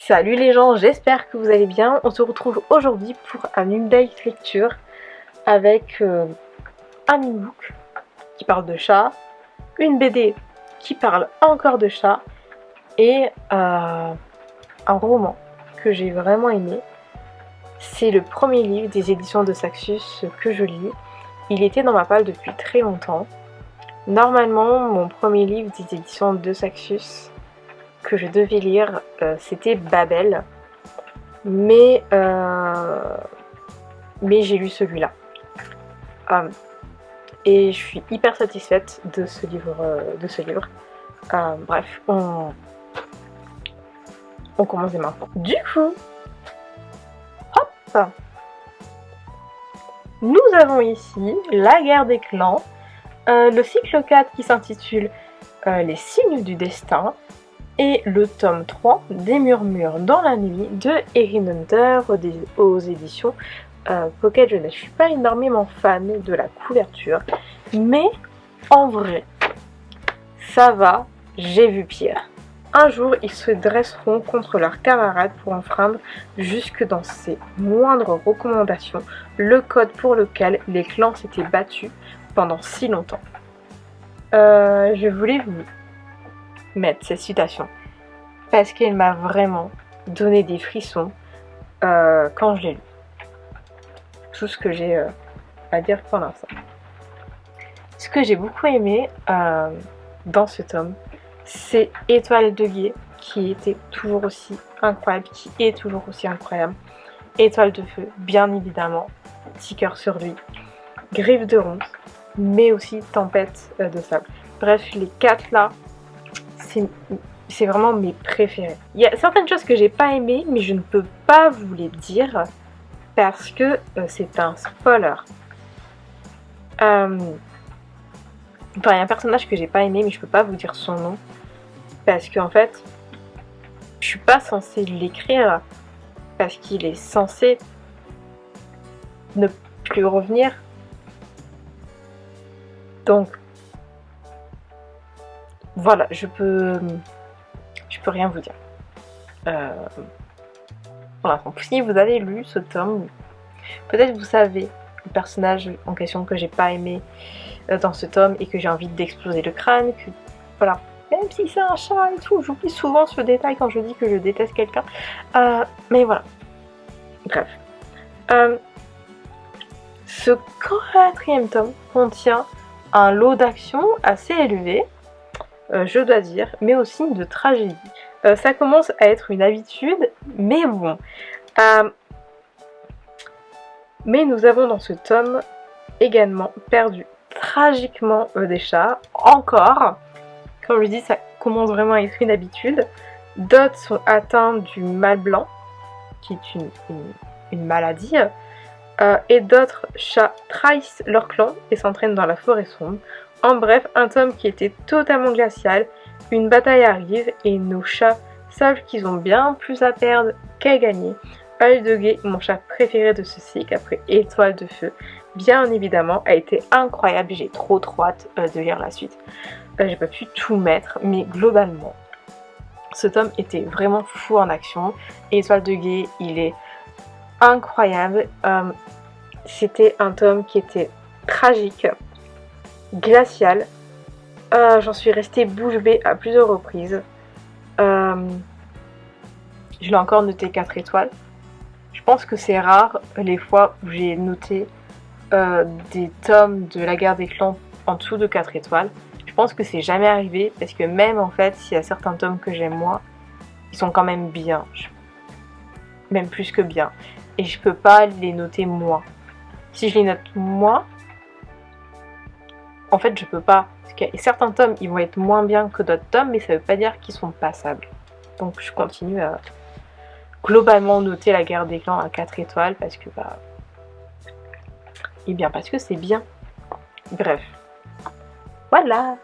Salut les gens, j'espère que vous allez bien. On se retrouve aujourd'hui pour un update lecture avec un e-book qui parle de chat, une BD qui parle encore de chat et un roman que j'ai vraiment aimé. C'est le premier livre des éditions de Saxus que je lis. Il était dans ma palle depuis très longtemps. Normalement, mon premier livre des éditions de Saxus que je devais lire, c'était Babel, mais j'ai lu celui-là. Et je suis hyper satisfaite de ce livre. Bref, on commence dès maintenant. Du coup, hop, nous avons ici La guerre des clans, le cycle 4 qui s'intitule Les signes du destin, et le tome 3 des Murmures dans la nuit de Erin Hunter aux éditions Pocket Jeunesse. Je suis pas énormément fan de la couverture, mais en vrai, ça va, j'ai vu pire. Un jour, ils se dresseront contre leurs camarades pour enfreindre, jusque dans ses moindres recommandations, le code pour lequel les clans s'étaient battus pendant si longtemps. Je voulais vous mettre cette citation parce qu'elle m'a vraiment donné des frissons quand je l'ai lu. Tout ce que j'ai à dire pour l'instant. Ce que j'ai beaucoup aimé dans ce tome, c'est Étoile de Guet, qui était toujours aussi incroyable, qui est toujours aussi incroyable. Étoile de Feu, bien évidemment, Petit cœur sur lui, Griffe de Ronce, mais aussi Tempête de Sable. Bref, les 4 là, c'est vraiment mes préférés. Il y a certaines choses que j'ai pas aimées, mais je ne peux pas vous les dire parce que c'est un spoiler. Enfin, il y a un personnage que j'ai pas aimé, mais je peux pas vous dire son nom parce qu'en fait, je suis pas censée l'écrire parce qu'il est censé ne plus revenir. Donc, voilà, je peux rien vous dire. Voilà, si vous avez lu ce tome, peut-être vous savez le personnage en question que j'ai pas aimé dans ce tome et que j'ai envie d'exploser le crâne, que voilà, même si c'est un chat et tout, j'oublie souvent ce détail quand je dis que je déteste quelqu'un, mais voilà. Bref. Ce 4e tome contient un lot d'action assez élevé, je dois dire, mais aussi de tragédie. Ça commence à être une habitude, mais bon. Mais nous avons dans ce tome également perdu tragiquement des chats, encore. Comme je dis, ça commence vraiment à être une habitude. D'autres sont atteints du mal blanc, qui est une maladie. Et d'autres chats trahissent leur clan et s'entraînent dans la forêt sombre. En bref, un tome qui était totalement glacial. Une bataille arrive et nos chats savent qu'ils ont bien plus à perdre qu'à gagner. Œil de Guet, mon chat préféré de ce cycle après Étoile de Feu, bien évidemment, a été incroyable. J'ai trop hâte de lire la suite. J'ai pas pu tout mettre, mais globalement, ce tome était vraiment fou en action. Étoile de Guet, il est incroyable. C'était un tome qui était tragique, glacial. J'en suis restée bouche bée à plusieurs reprises. Je l'ai encore noté 4 étoiles. Je pense que c'est rare les fois où j'ai noté des tomes de La guerre des clans en dessous de 4 étoiles. Je pense que c'est jamais arrivé parce que même en fait, s'il y a certains tomes que j'aime moins, ils sont quand même bien. Même plus que bien. Et je peux pas les noter moins. Si je les note moins, en fait, je peux pas. Parce qu'il y a certains tomes, ils vont être moins bien que d'autres tomes, mais ça veut pas dire qu'ils sont passables. Donc je continue à globalement noter La guerre des clans à 4 étoiles parce que et bien parce que c'est bien. Bref. Voilà.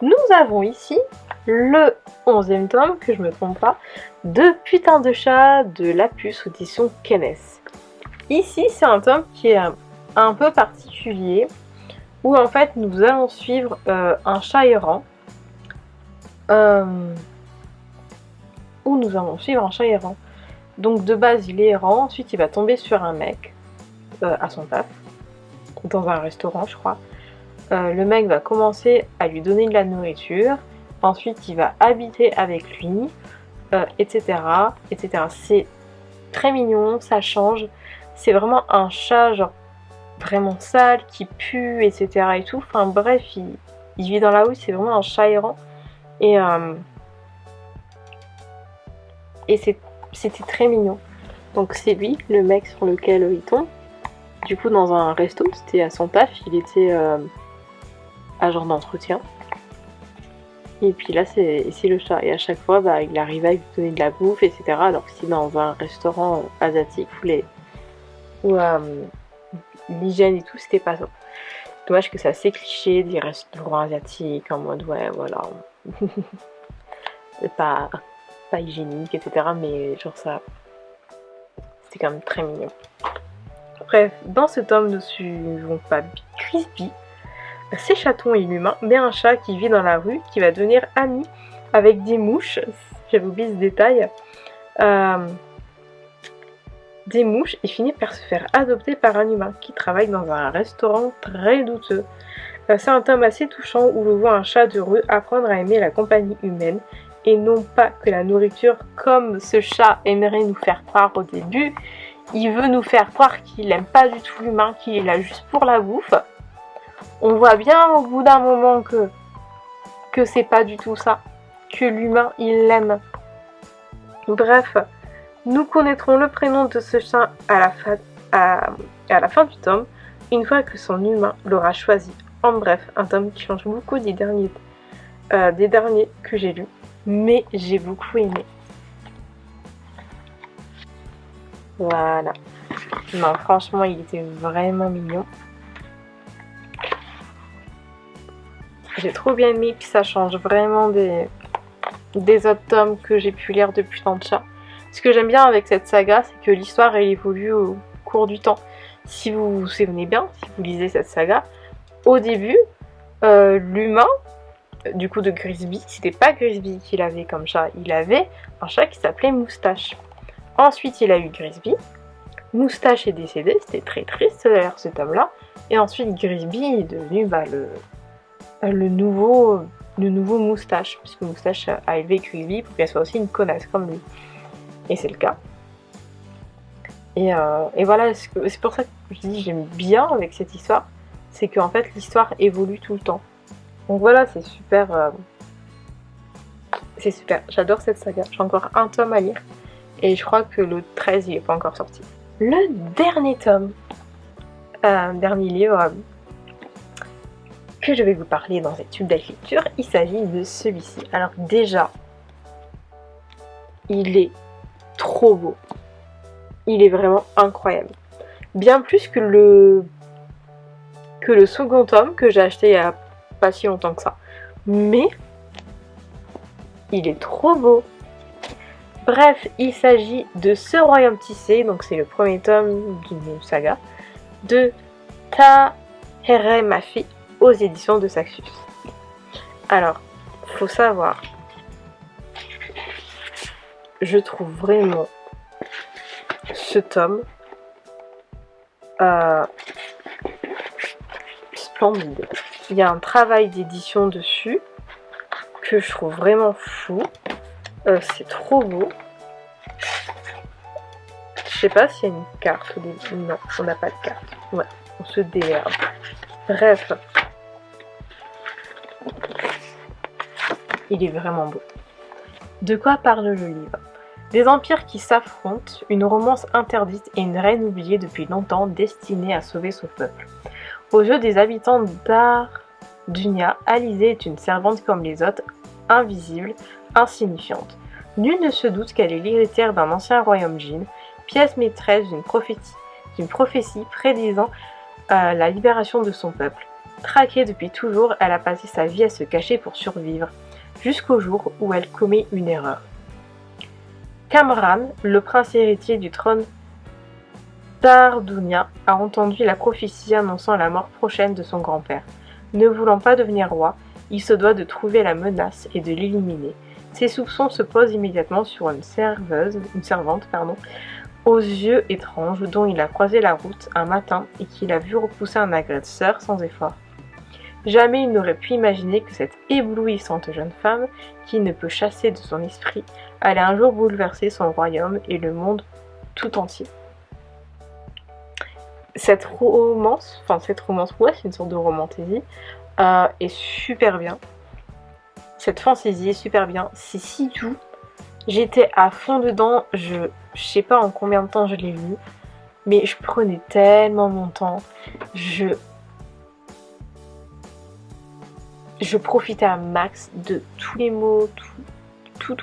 Nous avons ici le 11e tome, que je me trompe pas, de Putain de chat de Lapus édition Kenes. Ici, c'est un tome qui est un peu particulier, où en fait nous allons suivre un chat errant où nous allons suivre un chat errant. Donc de base il est errant, ensuite il va tomber sur un mec à son taf, dans un restaurant je crois. Le mec va commencer à lui donner de la nourriture, ensuite il va habiter avec lui, etc. etc. C'est très mignon, ça change. C'est vraiment un chat genre vraiment sale, qui pue, etc. et tout. Enfin bref, il vit dans la rue, c'est vraiment un chat errant. Et c'était très mignon. Donc c'est lui, le mec sur lequel il tombe. Du coup dans un resto, c'était à son taf, il était agent d'entretien. Et puis là c'est le chat. Et à chaque fois il arrivait à lui donner de la bouffe, etc. Alors que c'est dans un restaurant asiatique où l'hygiène et tout c'était pas ça. Dommage que c'est assez cliché des restaurants asiatiques en mode ouais voilà. pas hygiénique, etc. Mais genre ça, c'était quand même très mignon. Bref, dans ce tome, nous suivons pas Crispy, c'est chaton et l'humain, mais un chat qui vit dans la rue, qui va devenir ami avec des mouches. J'avais oublié ce détail. Des mouches et finit par se faire adopter par un humain qui travaille dans un restaurant très douteux. C'est un tome assez touchant où l'on voit un chat de rue apprendre à aimer la compagnie humaine et non pas que la nourriture, comme ce chat aimerait nous faire croire au début. Il veut nous faire croire qu'il n'aime pas du tout l'humain, qu'il est là juste pour la bouffe. On voit bien au bout d'un moment que c'est pas du tout ça, que l'humain il l'aime. Bref, nous connaîtrons le prénom de ce chat à la fin du tome, une fois que son humain l'aura choisi. En bref, un tome qui change beaucoup des derniers que j'ai lus, mais j'ai beaucoup aimé. Voilà. Non, franchement, il était vraiment mignon. J'ai trop bien aimé, puis ça change vraiment des autres tomes que j'ai pu lire depuis tant de chats. Ce que j'aime bien avec cette saga, c'est que l'histoire elle évolue au cours du temps. Si vous vous souvenez bien, si vous lisez cette saga, au début, l'humain, du coup de Grisby, c'était pas Grisby qu'il avait comme chat, il avait un chat qui s'appelait Moustache. Ensuite, il a eu Grisby. Moustache est décédé, c'était très triste d'ailleurs ce tome-là. Et ensuite, Grisby est devenu le nouveau Moustache, puisque Moustache a élevé Grisby pour qu'elle soit aussi une connasse comme lui. Et c'est le cas. Et voilà, c'est pour ça que je dis j'aime bien avec cette histoire, c'est qu'en fait l'histoire évolue tout le temps. Donc voilà, c'est super. C'est super, j'adore cette saga. J'ai encore un tome à lire. Et je crois que le 13 il n'est pas encore sorti. Le dernier tome, dernier livre que je vais vous parler dans cette tube lecture, il s'agit de celui-ci. Alors déjà, il est trop beau. Il est vraiment incroyable. Bien plus que le second tome que j'ai acheté il n'y a pas si longtemps que ça. Mais il est trop beau. Bref, il s'agit de Ce Royaume Tissé, donc c'est le premier tome d'une saga, de Tahereh Mafi aux éditions de Saxus. Alors, faut savoir, je trouve vraiment ce tome splendide. Il y a un travail d'édition dessus que je trouve vraiment fou. C'est trop beau. Je sais pas s'il y a une carte au début. Non, on n'a pas de carte. Ouais, on se démerde. Bref. Il est vraiment beau. De quoi parle le livre ? Des empires qui s'affrontent, une romance interdite et une reine oubliée depuis longtemps destinée à sauver son peuple. Aux yeux des habitants d'Ardunia, Alizée est une servante comme les autres, invisible, insignifiante. Nul ne se doute qu'elle est l'héritière d'un ancien royaume Jin, pièce maîtresse d'une prophétie prédisant la libération de son peuple. Traquée depuis toujours, elle a passé sa vie à se cacher pour survivre, jusqu'au jour où elle commet une erreur. Kamran, le prince héritier du trône d'Ardunia, a entendu la prophétie annonçant la mort prochaine de son grand-père. Ne voulant pas devenir roi, il se doit de trouver la menace et de l'éliminer. Ses soupçons se posent immédiatement sur une servante, aux yeux étranges dont il a croisé la route un matin et qu'il a vu repousser un agresseur sans effort. Jamais il n'aurait pu imaginer que cette éblouissante jeune femme, qui ne peut chasser de son esprit, allait un jour bouleverser son royaume et le monde tout entier. Cette romance, ouais, c'est une sorte de romantaisie, est super bien. Cette fantaisie est super bien, c'est si doux. J'étais à fond dedans, je sais pas en combien de temps je l'ai lu, mais je prenais tellement mon temps, je profitais à max de tous les mots, tout,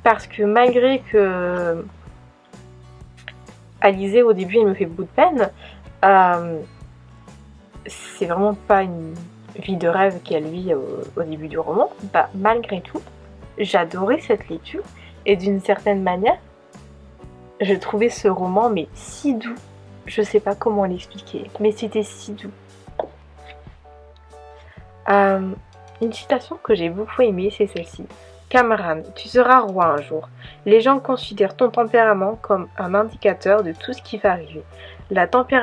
parce que malgré que Alizée au début elle me fait beaucoup de peine, c'est vraiment pas une vie de rêve qu'elle vit au début du roman, bah malgré tout, j'adorais cette lecture et d'une certaine manière, je trouvais ce roman mais si doux, je sais pas comment l'expliquer, mais c'était si doux. Une citation que j'ai beaucoup aimée, c'est celle-ci. Cameron, tu seras roi un jour. Les gens considèrent ton tempérament comme un indicateur de tout ce qui va arriver. La température